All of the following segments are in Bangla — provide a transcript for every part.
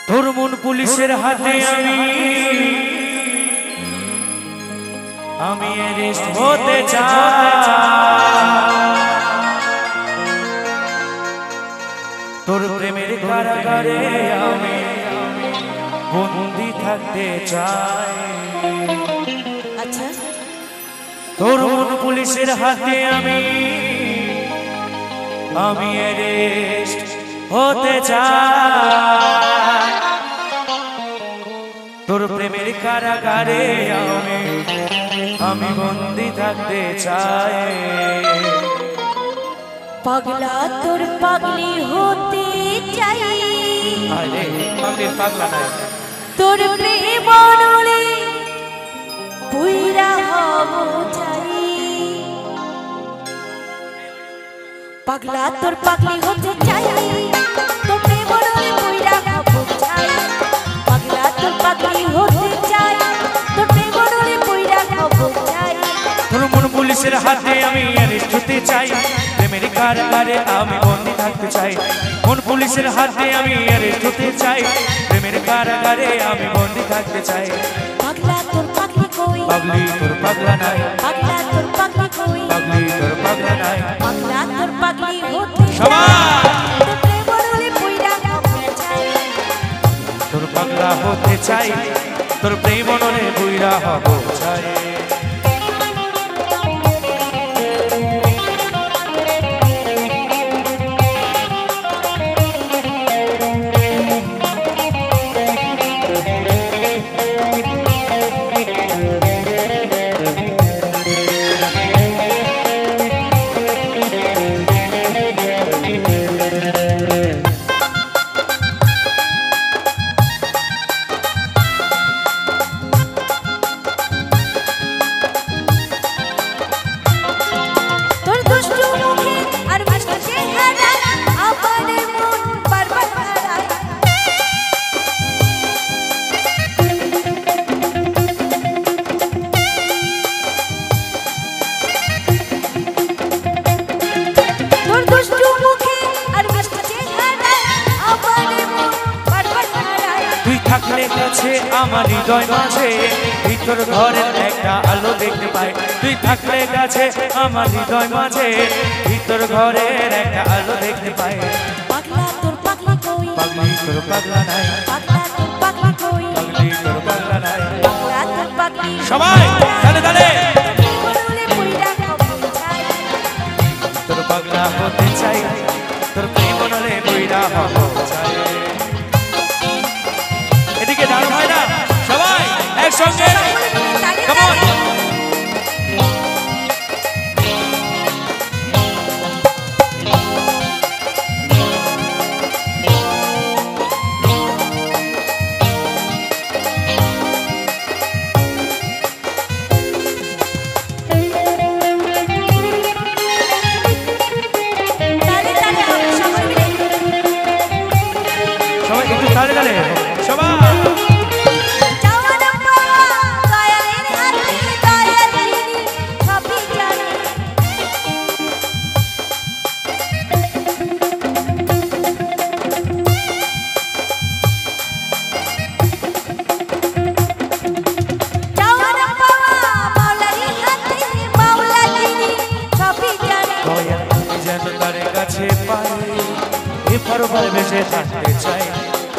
তোর মন পুলিশের হাতে আমি অ্যারেস্ট হতে চাই। তোর প্রেমের কারাগারে আমি বন্দি থাকতে চাই। আচ্ছা, তোর মন পুলিশের হাতে আমি অ্যারেস্ট হতে চাই। তোর প্রেমের কারাগারে আমি বন্দি থাকতে চাই। পাগলা তোর পাগলি হতে চাই। আরে পাগলি পাগলা নাই, তোর প্রেম বনলে পুইরা হব চাই। পাগলা তোর পাগলি হতে চাই, তোর প্রেম বনলে পুইরা হব চাই। পাগলা তোর পাগলি হতে চাই, তোর প্রেম বনলে পুইরা হব চাই। তোর মন পুলিশের হাতে আমি অ্যারেস্ট হতে চাই। প্রেমের কারাগারে আমি বন্দি থাকতে চাই। মন পুলিশের হাতে আমি অ্যারেস্ট হতে চাই। প্রেমের কারাগারে আমি বন্দি থাকতে চাই। পাগলা তোর পাগলি কই, পাগলি তোর পাগলা নাই, পাগলা তোর পাগলি কই, পাগলি তোর পাগলা নাই। পাগলা তোর পাগলি হতে সবাই! চাই, তোর প্রেম বনলে পুইরা হব চাই। তোর পাগলা হতে চাই, তোর প্রেম মননে বুইরা হব চাই। তোর দুষ্টু মুখে আর মিষ্টি চেহারা আমার মন বারবার হারায়। তোর দুষ্টু মুখে আর মিষ্টি চেহারা আমার মন বারবার হারায়। তুই থাকলে কাছে আমার হৃদয় মাঝে ভিতর ঘরের একটা আলো দেখতে পাই। তুই থাকলে কাছে আমার হৃদয় মাঝে ভিতর ঘরের একটা আলো দেখতে পাই। পাগলা তোর পাগলি কই, পাগলি তোর পাগলা নাই, পাগলা তোর পাগলি কই, পাগলি তোর পাগলা নাই। পাগলা তোর পাগলি সবাই তালে তালে! বনলে পুইরা হব চাই। তোর পাগলা হতে চাই, তোর প্রেম মননে বুইরা হব চাই। এদিকে দাঁড় হয় না, সবাই একসঙ্গে Come on! সবাই একটু তালে তালে সবাই! যেন তার কাছে পাই এপার ওপার ভেসে থাকতে চাই।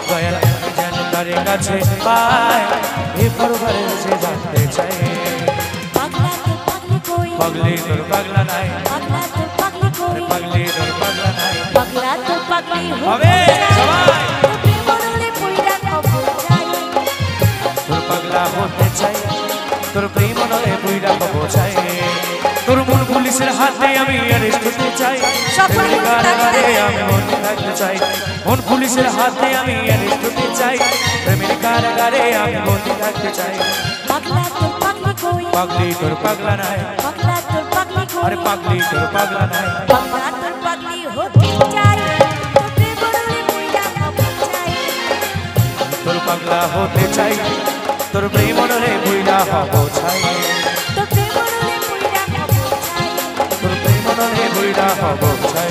দয়াল যেন তার কাছে পাই এপার ওপার ভেসে থাকতে চাই। পাগলি তোর পাগলা নাই, পাগলি তোর পাগলা নাই। হবে সবাই! তোর পাগলা হতে চাই, তোর প্রেম মননে বুইরা হব চাই। তোর মন পুলিশের হাতে আমি অ্যারেস্ট হতে চাই। প্রেমের কারাগারে আমি বন্দি থাকতে চাই। মন পুলিশের হাতে আমি অ্যারেস্ট হতে চাই। প্রেমের কারাগারে আমি বন্দি থাকতে চাই। পাগলি তোর পাগলা নাই, আরে পাগলি তোর পাগলা নাই। তোর পাগলা হতে চাই, তোর প্রেম মননে বুইরা হব চাই। তোর প্রেম মননে বুইরা হব চাই।